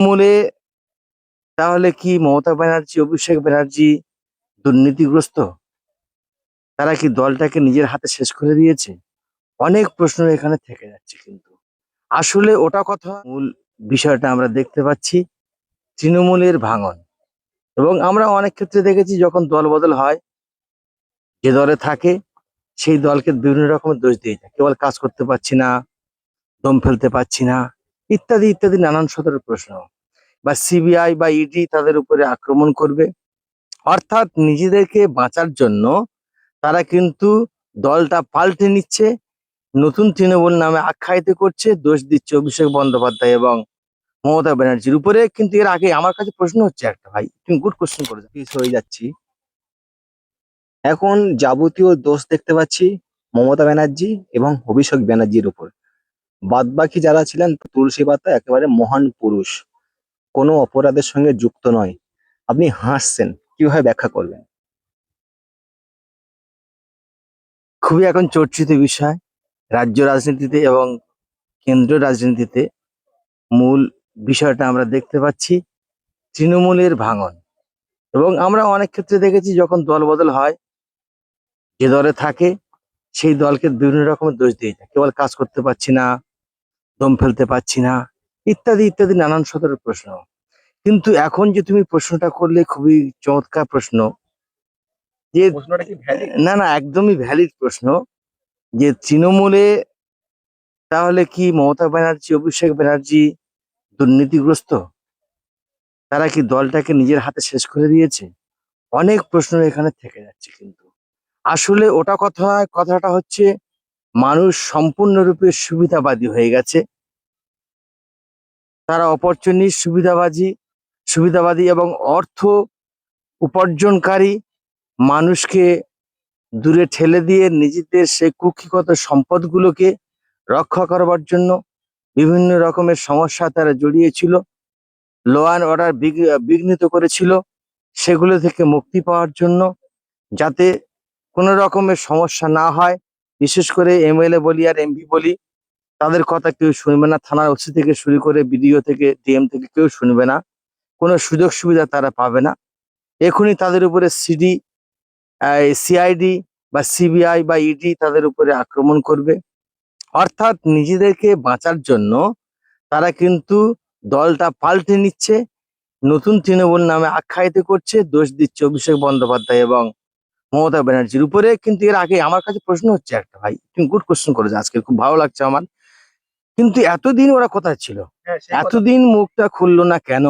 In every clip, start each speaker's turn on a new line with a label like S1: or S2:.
S1: মূলে তাহলে কি মমতা ব্যানার্জি, অভিষেক ব্যানার্জি দুর্নীতিগ্রস্ত? তারা কি দলটাকে নিজের হাতে শেষ করে দিয়েছে? অনেক প্রশ্ন এখানে থেকে যাচ্ছে কিন্তু। আসলে ওটা কথা মূল বিষয়টা আমরা দেখতে পাচ্ছি তৃণমূলের ভাঙন। এবং আমরা অনেক ক্ষেত্রে দেখেছি যখন দল বদল হয়, যে দলে থাকে সেই দলকে বিভিন্ন রকমের দোষ দিয়ে যায়। কেবল কাজ করতে পারছি না, দম ফেলতে পারছি না, ইত্যাদি ইত্যাদি নানান সদরের প্রশ্ন। বা সিবিআই বা ইডি তাদের উপরে আক্রমণ করবে। অর্থাৎ নিজেদেরকে বাঁচার জন্য তারা কিন্তু দলটা পাল্টে নিচ্ছে, নতুন তৃণমূল নামে আখ্যায়িত করছে, দোষ দিচ্ছে অভিষেক বন্দ্যোপাধ্যায় এবং মমতা ব্যানার্জির উপরে। কিন্তু এর আগে আমার কাছে প্রশ্ন হচ্ছে একটা, ভাই তুমি গুড কোশ্চেন করেছো, পিস হয়ে যাচ্ছি।
S2: এখন যাবতীয় দোষ দেখতে পাচ্ছি মমতা ব্যানার্জি এবং অভিষেক ব্যানার্জির উপর। বাদবাকি যারা ছিলেন তুলসী পাতা একেবারে মহান পুরুষ, কোনো অপরাধের সঙ্গে যুক্ত নয়। আপনি হাসছেন, কিভাবে ব্যাখ্যা করবেন?
S1: খুবই এখন চর্চিত বিষয় রাজ্য রাজনীতিতে এবং কেন্দ্রীয় রাজনীতিতে। মূল বিষয়টা আমরা দেখতে পাচ্ছি তৃণমূলের ভাঙন। এবং আমরা অনেক ক্ষেত্রে দেখেছি যখন দল বদল হয়, যে দলে থাকে সেই দলকে বিভিন্ন রকমের দোষ দিয়ে যায়। কেবল কাজ করতে পারছি না, দম ফেলতে পারছি না, ইত্যাদি ইত্যাদি নানান সদরের প্রশ্ন। কিন্তু এখন যে তুমি প্রশ্নটা করলে, খুবই চমৎকার প্রশ্ন। যে
S2: প্রশ্নটা কি ভ্যালিড?
S1: না না, একদমই ভ্যালিড প্রশ্ন। যে তৃণমূলে তাহলে কি মমতা ব্যানার্জি, অভিষেক ব্যানার্জি দুর্নীতিগ্রস্ত? তারা কি দলটাকে নিজের হাতে শেষ করে দিয়েছে? অনেক প্রশ্ন এখানে থেকে যাচ্ছে কিন্তু। আসলে ওটা কথাটা হচ্ছে মানুষ সম্পূর্ণরূপে সুবিধাবাদী হয়ে গেছে। তারা অপরচুনিস্ট, সুবিধাবাদী এবং অর্থ উপার্জনকারী মানুষকে দূরে ঠেলে দিয়ে নিজেদের সেই কুক্ষিগত সম্পদগুলোকে রক্ষা করবার জন্য বিভিন্ন রকমের সমস্যা তারা জড়িয়েছিল, ল অ্যান্ড অর্ডার বিঘ্নিত করেছিল। সেগুলো থেকে মুক্তি পাওয়ার জন্য, যাতে কোনো রকমের সমস্যা না হয়, বিশেষ করে এমএলএ বলি আর এমপি বলি, তাদের কথা কেউ শুনবে না। থানার ওসি থেকে শুরু করে বিডিও থেকে ডিএম থেকে কেউ শুনবে না, কোনো সুযোগ সুবিধা তারা পাবে না। এখনই তাদের উপরে সিআইডি বা সিবিআই বা ইডি তাদের উপরে আক্রমণ করবে। অর্থাৎ নিজেদেরকে বাঁচার জন্য তারা কিন্তু দলটা পাল্টে নিচ্ছে, নতুন তৃণমূল নামে আখ্যায়িত করছে, দোষ দিচ্ছে অভিষেক বন্দ্যোপাধ্যায় এবং মমতা ব্যানার্জির উপরে। কিন্তু এর আগে আমার কাছে প্রশ্ন হচ্ছে একটা, ভাই তুমি গুড কোশ্চেন করেছো, আজকে খুব ভালো লাগছে আমার। কিন্তু এতদিন ওরা কোথায় ছিল?
S2: হ্যাঁ, সেই কথা।
S1: এতদিন মুখটা খুললো না কেন?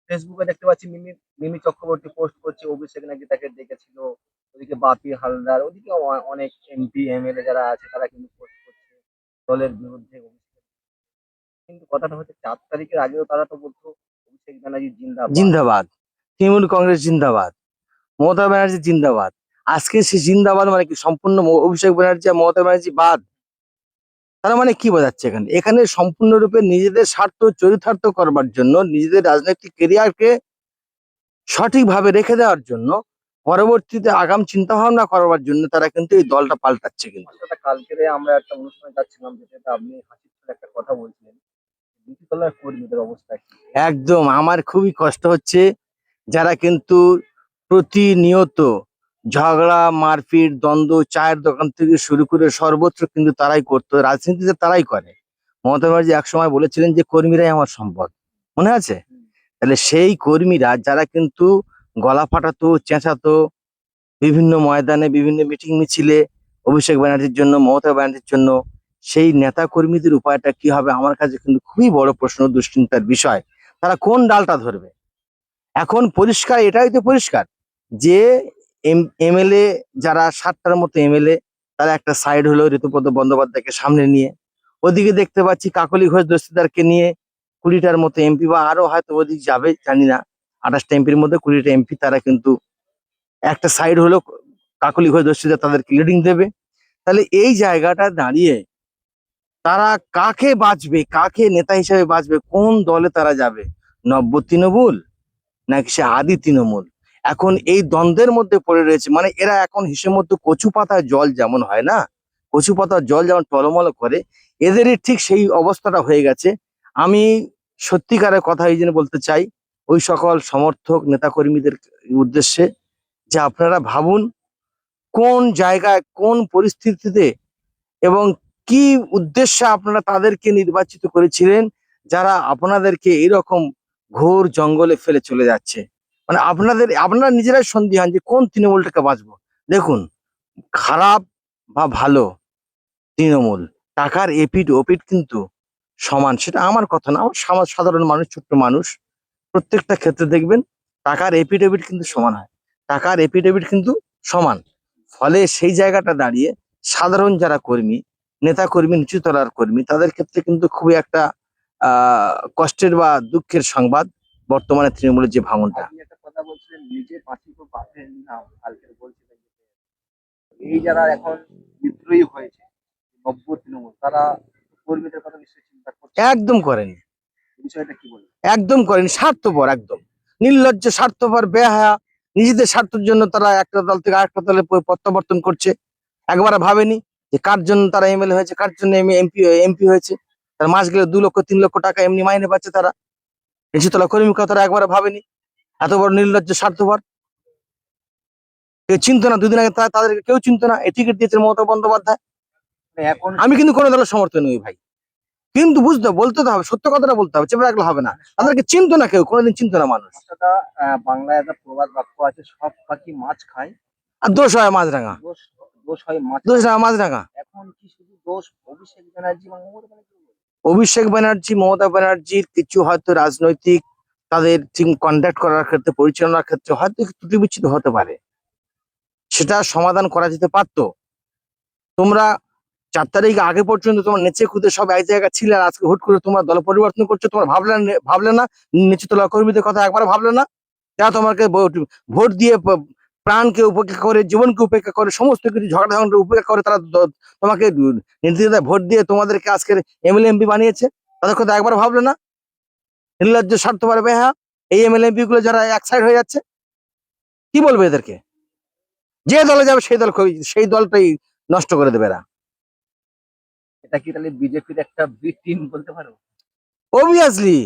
S2: ফেসবুকে দেখতে পাচ্ছি মিমি মিমি চক্রবর্তী পোস্ট করছে অভিষেক নাকি তাকে ডেকেছিল। ওদিকে বাপি হালদার, ওদিকে অনেক এমপি এমএলএ যারা আছে তারা কিন্তু পোস্ট করছে দলের বিরুদ্ধে অভিষেক। কিন্তু কথাটা হচ্ছে 4 তারিখের আগেও তারা তো বলতো অভিষেক ব্যানার্জি জিন্দাবাদ।
S1: জিন্দাবাদ, তৃণমূল কংগ্রেস জিন্দাবাদ, মমতা ব্যানার্জি জিন্দাবাদ। আজকে সে জিন্দাবাদ মানে কি সম্পূর্ণ অভিষেক ব্যানার্জি আর মমতা ব্যানার্জি বাদ? তার মানে কি বোঝাচ্ছে এখানে? এখানে সম্পূর্ণরূপে নিজেদের স্বার্থ চরিতার্থ করবার জন্য, নিজেদের রাজনৈতিক কেরিয়ারকে সঠিকভাবে রেখে দেওয়ার জন্য, পরবর্তীতে আগাম চিন্তা ভাবনা করবার জন্য তারা কিন্তু এই দলটা পাল্টাচ্ছে কিন্তু।
S2: আসলে কালকে আমরা একটা অনুষ্ঠানে যাচ্ছিলাম, যেটাতে আপনি হাসির ছলে একটা কথা বলছিলেন, বিউটি পার্লার কর্মীদের অবস্থা কি?
S1: একদম আমার খুবই কষ্ট হচ্ছে, যারা কিন্তু প্রতিনিয়ত ঝগড়া, মারপিট, দ্বন্দ্ব, চায়ের দোকান থেকে শুরু করে সর্বত্র কিন্তু তারাই করতো, রাজনীতিতে তারাই করে। মমতা ব্যানার্জি একসময় বলেছিলেন যে কর্মীরাই আমার সম্পদ, মনে আছে? তাহলে সেই কর্মীরা যারা কিন্তু গলা ফাটাতো, চেঁচাতো বিভিন্ন ময়দানে, বিভিন্ন মিটিং মিছিলে অভিষেক ব্যানার্জির জন্য, মমতা ব্যানার্জির জন্য, সেই নেতা কর্মীদের উপায়টা কি হবে আমার কাছে কিন্তু খুবই বড় প্রশ্ন, দুশ্চিন্তার বিষয়। তারা কোন ডালটা ধরবে? এখন পরিষ্কার, এটাই তো পরিষ্কার যে এমএলএ যারা 7টার মতো এমএলএ, তারা একটা সাইড হলো ঋতুপদ বন্দ্যোপাধ্যায়কে সামনে নিয়ে। ওদিকে দেখতে পাচ্ছি কাকলি ঘোষ দস্তিদারকে নিয়ে 20টার মতো এমপি, বা আরো হয়তো ওদিক যাবে জানি না, 28টা এমপির মধ্যে 20টা এমপি তারা কিন্তু একটা সাইড হলো, কাকলি ঘোষ দস্তিদার তাদেরকে লিডিং দেবে। তাহলে এই জায়গাটা দাঁড়িয়ে তারা কাকে বাঁচবে, কাকে নেতা হিসেবে বাঁচবে, কোন দলে তারা যাবে? নব্য তৃণমূল নাকি সে আদি তৃণমূল? এখন এই দ্বন্দ্বের মধ্যে পড়ে রয়েছে। মানে এরা এখন হিসেব মতো কচু পাতায় জল যেমন হয় না, কচু পাতার জল যেমন টলমল করে, এদেরই ঠিক সেই অবস্থাটা হয়ে গেছে। আমি সত্যিকারের কথা এই জন্য বলতে চাই ওই সকল সমর্থক নেতাকর্মীদের উদ্দেশ্যে, যে আপনারা ভাবুন কোন জায়গায় কোন পরিস্থিতিতে এবং কি উদ্দেশ্যে আপনারা তাদেরকে নির্বাচিত করেছিলেন, যারা আপনাদেরকে এরকম ঘোর জঙ্গলে ফেলে চলে যাচ্ছে। মানে আপনারা নিজেরাই সন্দিহান যে কোন তৃণমূলটাকে বাঁচবো। দেখুন, খারাপ বা ভালো তৃণমূল, টাকার এপিঠ ওপিঠ কিন্তু সমান। সেটা আমার কথা না, আমার সাধারণ মানুষ, ছোট্ট মানুষ, প্রত্যেকটা ক্ষেত্রে দেখবেন টাকার এপিডেভিট কিন্তু সমান হয়, টাকার এপিডেভিট কিন্তু সমান। ফলে সেই জায়গাটা দাঁড়িয়ে সাধারণ যারা কর্মী, নেতা কর্মী, নিচু তলার কর্মী, তাদের ক্ষেত্রে কিন্তু খুবই একটা কষ্টের বা দুঃখের সংবাদ বর্তমানে তৃণমূলের যে ভাঙনটা।
S2: আপনি একটা কথা বলছিলেন, নিজে পাঁচি তো বাঁধেন না, কালকে বলছিলেন যে এই যারা এখন বিদ্রোহী হয়েছে নব্য তৃণমূল, তারা কর্মীদের কথা নিশ্চয়ই চিন্তা করছে।
S1: একদম করেনি,
S2: এই বিষয়টা কি বলবেন?
S1: একদম করেনি, স্বার্থপর, একদম নির্লজ্জ, স্বার্থপর, বেহায়া। নিজেদের স্বার্থের জন্য তারা একটা দল থেকে আরেকটা দলে প্রত্যাবর্তন করছে। একবার ভাবেনি যে কার জন্য তারা এমএলএ হয়েছে, কার জন্য এমপি হয়েছে। তার মাস গেলে 2 লক্ষ 3 লক্ষ টাকা এমনি মাইনে পাচ্ছে তারা। নিচুতলা কর্মী কথা তারা একবার ভাবেনি। এত বড় নির্লজ্জ, স্বার্থপর, কেউ চিনতো না। 2 দিন আগে তাদেরকে কেউ চিনতো না। এই টিকিট দিয়েছে মমতা বন্দ্যোপাধ্যায়।
S2: মানে এখন
S1: আমি কিন্তু কোনো দলের সমর্থন নই ভাই, কিন্তু বলতে তো হবে, সত্য কথাটা বলতে হবে, চেপে রাখলে হবে না। তাদেরকে চিনতো না কেউ, কোনোদিন চিনতো না মানুষ।
S2: কথাটা, বাংলায় একটা প্রবাদ বাক্য আছে, সব পাখি মাছ খায়,
S1: আর দোষ হয় মাছরাঙা,
S2: দোষ দোষ হয় মাছ।
S1: দোষ হয় মাছরাঙা।
S2: এখন কি শুধু দোষ অভিষেক ব্যানার্জি বা মমতা ব্যানার্জি?
S1: অভিষেক ব্যানার্জি, মমতা ব্যানার্জির কিছু হয়তো রাজনৈতিক, তাদের টিম কন্ডাক্ট করার ক্ষেত্রে, পরিচালনার ক্ষেত্রে হয়তো একটু ত্রুটি বিচ্ছুত হতে পারে। সেটা সমাধান করা যেতে পারতো। তোমরা 4 তারিখ আগে পর্যন্ত তোমার নেচে খুদে সব এক জায়গায় ছিলে, আর আজকে হুট করে তোমরা দল পরিবর্তন করছো। তোমরা ভাবলে না নিচু তলা কর্মীদের কথা একবার ভাবলে না? যারা তোমাকে ভোট দিয়ে প্রাণকে উপেক্ষা করে, জীবনকে উপেক্ষা করে, সমস্ত কিছু ঝগড়া ঝগড়া উপেক্ষা করে তারা তোমাকে নির্দ্বিধায় ভোট দিয়ে তোমাদেরকে আজকের এমএলএ এমপি বানিয়েছে। তাদের কথা একবার ভাবলে না? নির্লজ্জ, স্বার্থপর, বেহা এই এমএলএ এমপি গুলো যারা এক সাইড হয়ে যাচ্ছে, কি বলবে এদেরকে? যে দলে যাবে সেই দলটাই নষ্ট করে দেবে এরা।
S2: এটা কি তাহলে বিজেপির একটা বি টিম বলতে পারো?
S1: অবভিয়াসলি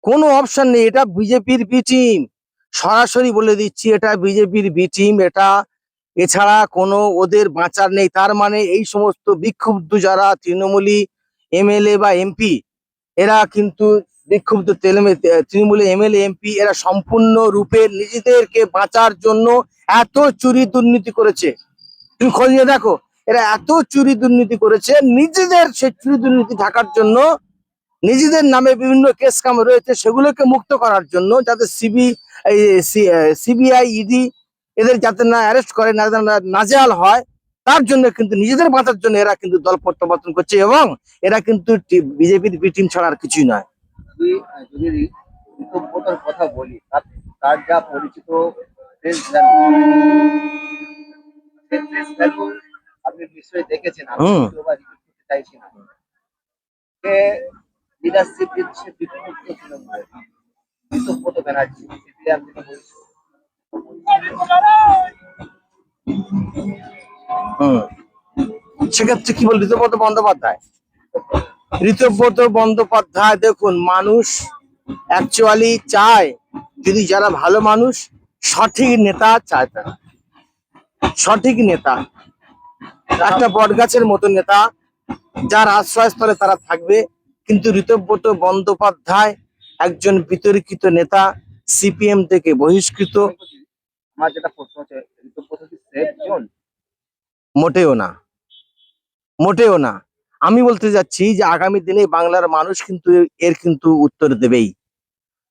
S1: কোনো অপশন নেই, এটা বিজেপির বি টিম। সরাসরি বলে দিচ্ছি, এটা বিজেপির বি টিম। এটা এছাড়া কোনো ওদের বাঁচার নেই। তার মানে এই সমস্ত বিক্ষুব্ধ যারা তৃণমূলী এমএলএ বা এমপি, এরা কিন্তু বিক্ষুব্ধ তৃণমূলী এমএলএ এমপি, এরা সম্পূর্ণ রূপে নিজেদেরকে বাঁচার জন্য এত চুরি দুর্নীতি করেছে। তুমি খোঁজ নিয়ে দেখো, এরা এত চুরি দুর্নীতি করেছে, নিজেদের সেই চুরি দুর্নীতি ঢাকার জন্য, নিজেদের নামে বিভিন্ন কেস কাম রয়েছে সেগুলোকে মুক্ত করার জন্য, যাতে সিবিআই, ইডি এদের যাতে না অ্যারেস্ট করে, না নাজেহাল হয়, তার জন্য কিন্তু নিজেদের বাঁচার জন্য এরা কিন্তু দল প্রত্যাবর্তন করছে। এবং এরা কিন্তু বিজেপির বি টিম ছাড়া আর কিছুই নয়।
S2: যদি কৃতজ্ঞতার কথা বলি, তার তার যা পরিচিত ফেস ভ্যালু আপনি নিশ্চয়ই দেখেছেন। আমি
S1: হুম।
S2: যদিও বা রিপিট করতে চাইছি না, যে লিডারশিপ দিচ্ছে বিক্ষুব্ধ তৃণমূলের কৃতজ্ঞত ব্যানার্জি, সিপিএম থেকে বলছি।
S1: হুম। সেক্ষেত্রে কি বল, ঋতব্রত বন্দ্যোপাধ্যায়, দেখুন, মানুষ অ্যাকচুয়ালি চায়, যদি যারা ভালো মানুষ, সঠিক নেতা চায়, তারা সঠিক নেতা, একটা বটগাছের মতো নেতা, যার আশ্রয়স্থলে তারা থাকবে। কিন্তু ঋতব্রত বন্দ্যোপাধ্যায় একজন বিতর্কিত নেতা, সিপিএম থেকে বহিষ্কৃত।
S2: আমার যেটা প্রশ্ন হচ্ছে, ঋতব্রত কি সেফ জোন?
S1: মোটেও না, মোটেও না। আমি বলতে যাচ্ছি যে আগামী দিনে বাংলার মানুষ কিন্তু এর কিন্তু উত্তর দেবেই।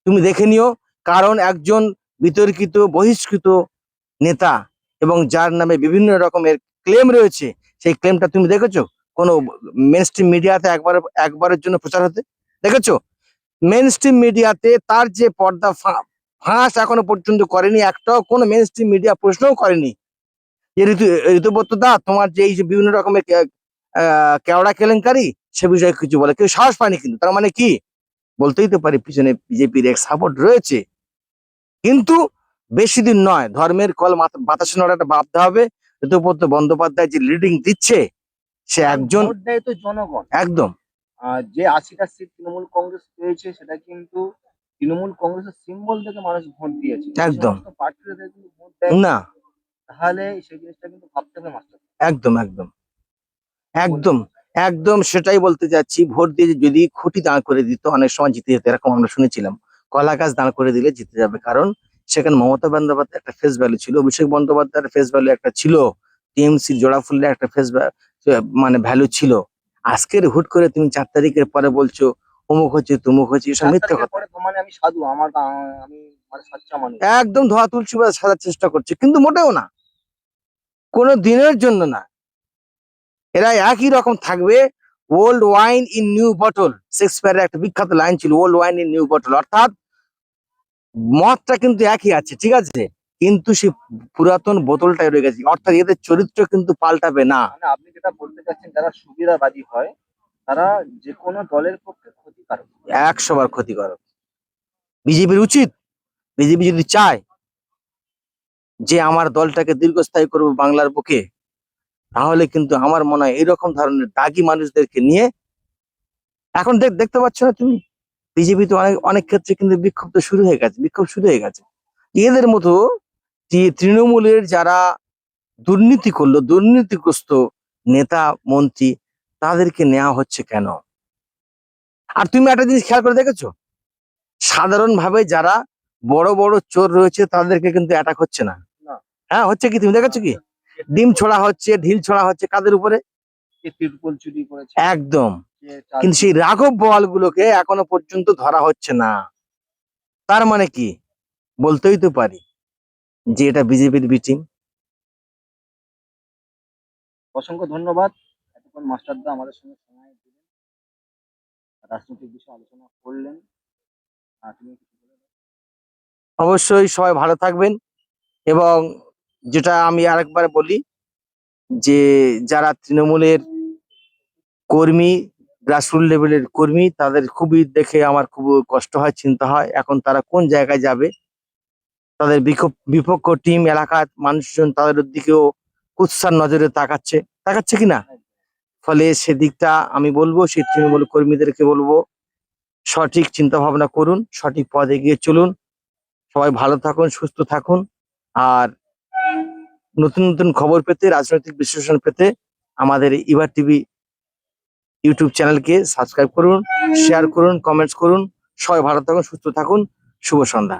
S1: তুমি দেখে নিও, কারণ একজন বিতর্কিত, বহিষ্কৃত নেতা, এবং যার নামে বিভিন্ন রকমের ক্লেম রয়েছে, সেই ক্লেমটা তুমি দেখেছো কোনো মেইনস্ট্রিম মিডিয়াতে একবারের জন্য প্রচার হতে দেখেছো? মেইনস্ট্রিম মিডিয়াতে তার যে পর্দা ফাঁস এখনো পর্যন্ত করেনি, একটাও কোনো মেইনস্ট্রিম মিডিয়া প্রশ্নও করেনি যে ঋতুব্রত দা, তোমার যে এই যে বিভিন্ন রকমের কেওড়া কেলেঙ্কারি, সে বিষয়ে কিছু বলে কেউ সাহস পায়নি। কিন্তু তার মানে কি, বলতেই তো পারি পিছনে বিজেপির এক সাপোর্ট রয়েছে। কিন্তু বেশি দিন নয়, ধর্মের কল বাতাসে নড়াটা ভাবতে হবে। ঋতুব্রত বন্দ্যোপাধ্যায় যে লিডিং দিচ্ছে, সে একজন,
S2: ভোট দেয় তো জনগণ।
S1: একদম
S2: যে 80টা সিট তৃণমূল কংগ্রেস পেয়েছে সেটা কিন্তু তৃণমূল কংগ্রেসের সিম্বল থেকে মানুষ ভোট দিয়েছে। এই
S1: একদম
S2: সমস্ত প্রার্থীরা কিন্তু ভোট দেয়নি।
S1: না,
S2: তাহলে সেই জিনিসটা কিন্তু ভাবতে হবে মাস্টার।
S1: একদম একদম একদম একদম সেটাই বলতে যাচ্ছি। ভোট দিয়ে যদি খুঁটি দাঁড় করে দিত অনেক সময় জিতে যেত, এরকম আমরা শুনেছিলাম। কলা গাছ দাঁড় করে দিলে জিতে যাবে, কারণ সেখানে মমতা বন্দ্যোপাধ্যায় একটা ফেস ভ্যালু ছিল, অভিষেক বন্দ্যোপাধ্যায়ের ফেস ভ্যালু একটা ছিল, টিএমসি জোড়া ফুলের একটা ফেস মানে ভ্যালু ছিল। আজকের হুট করে তুমি 4 তারিখের পরে বলছো অমুক হচ্ছে তমুক হচ্ছে, এসব
S2: 4
S1: মিথ্যে
S2: তারিখের
S1: কথা।
S2: পরে তো মানে আমি সাধু, আমি মানে সাচ্চা মানুষ।
S1: একদম ধোয়া তুলসী পাতা সাজার চেষ্টা করছে, কিন্তু মোটেও না, কোনো দিনের জন্য না। এরা একই রকম থাকবে। Old wine in new bottle, শেক্সপিয়ারের একটা বিখ্যাত লাইন ছিল, old wine in new bottle, অর্থাৎ মদটা কিন্তু একই আছে, ঠিক আছে, কিন্তু সেই পুরাতন বোতলটাই রয়ে গেছে, অর্থাৎ এদের চরিত্র কিন্তু পাল্টাবে না।
S2: মানে আপনি যেটা বলতে চাচ্ছেন যারা সুবিধাবাদী হয় তারা যে কোনো দলের পক্ষে ক্ষতিকারক।
S1: 100 বার ক্ষতিকারক। বিজেপির উচিত, বিজেপি যদি চায় যে আমার দলটাকে দীর্ঘস্থায়ী করবো বাংলার বুকে, তাহলে কিন্তু আমার মনে হয় এরকম ধরনের দাগী মানুষদেরকে নিয়ে, এখন দেখতে পাচ্ছ না তুমি, বিজেপি তো অনেক অনেক ক্ষেত্রে কিন্তু বিক্ষোভ তো শুরু হয়ে গেছে, বিক্ষোভ শুরু হয়ে গেছে। এদের মতো তৃণমূলের যারা দুর্নীতি করলো, দুর্নীতিগ্রস্ত নেতা মন্ত্রী, তাদেরকে নেওয়া হচ্ছে কেন? আর তুমি একটা জিনিস খেয়াল করে দেখেছো, সাধারণভাবে যারা বড় বড় চোর রয়েছে তাদেরকে কিন্তু অ্যাটাক হচ্ছে না।
S2: না,
S1: হ্যাঁ, হচ্ছে কি, তুমি দেখেছো কি? ডিম ছোড়া হচ্ছে, ঢিল ছোড়া হচ্ছে কাদের উপরে?
S2: কে তিরপল চুরি করেছে,
S1: একদম।
S2: কে চাল
S1: কিন্তু সেই রাঘব বোয়ালগুলোকে এখনো পর্যন্ত ধরা হচ্ছে না। তার মানে কি? বলতেই তো পারি যে এটা বিজেপির বি টিম।
S2: অসংখ্য ধন্যবাদ। এতক্ষণ মাস্টারদা আমাদের সঙ্গে সময় দিলেন, রাজনৈতিক বিষয়ে আলোচনা করলেন। তুমি কিছু বলে দাও।
S1: অবশ্যই সবাই ভালো থাকবেন। এবং যেটা আমি আরেকবার বলি, যে যারা তৃণমূলের কর্মী, গ্রাসরুট লেভেলের কর্মী, তাদের খুবই দেখে আমার খুব কষ্ট হয়, চিন্তা হয় এখন তারা কোন জায়গায় যাবে। তাদের বিপক্ষ টিম, এলাকার মানুষজন তাদের দিকেও কুৎসার নজরে তাকাচ্ছে, তাকাচ্ছে কিনা। ফলে সেদিকটা আমি বলবো সেই তৃণমূল কর্মীদেরকে বলবো, সঠিক চিন্তা ভাবনা করুন, সঠিক পথে এগিয়ে চলুন। সবাই ভালো থাকুন, সুস্থ থাকুন। আর নতুন নতুন খবর পেতে, রাজনৈতিক বিশ্লেষণ পেতে আমাদের ইভা টিভি ইউটিউব চ্যানেলকে সাবস্ক্রাইব করুন, শেয়ার করুন, কমেন্টস করুন। সবাই ভালো থাকুন, সুস্থ থাকুন। শুভ সন্ধ্যা।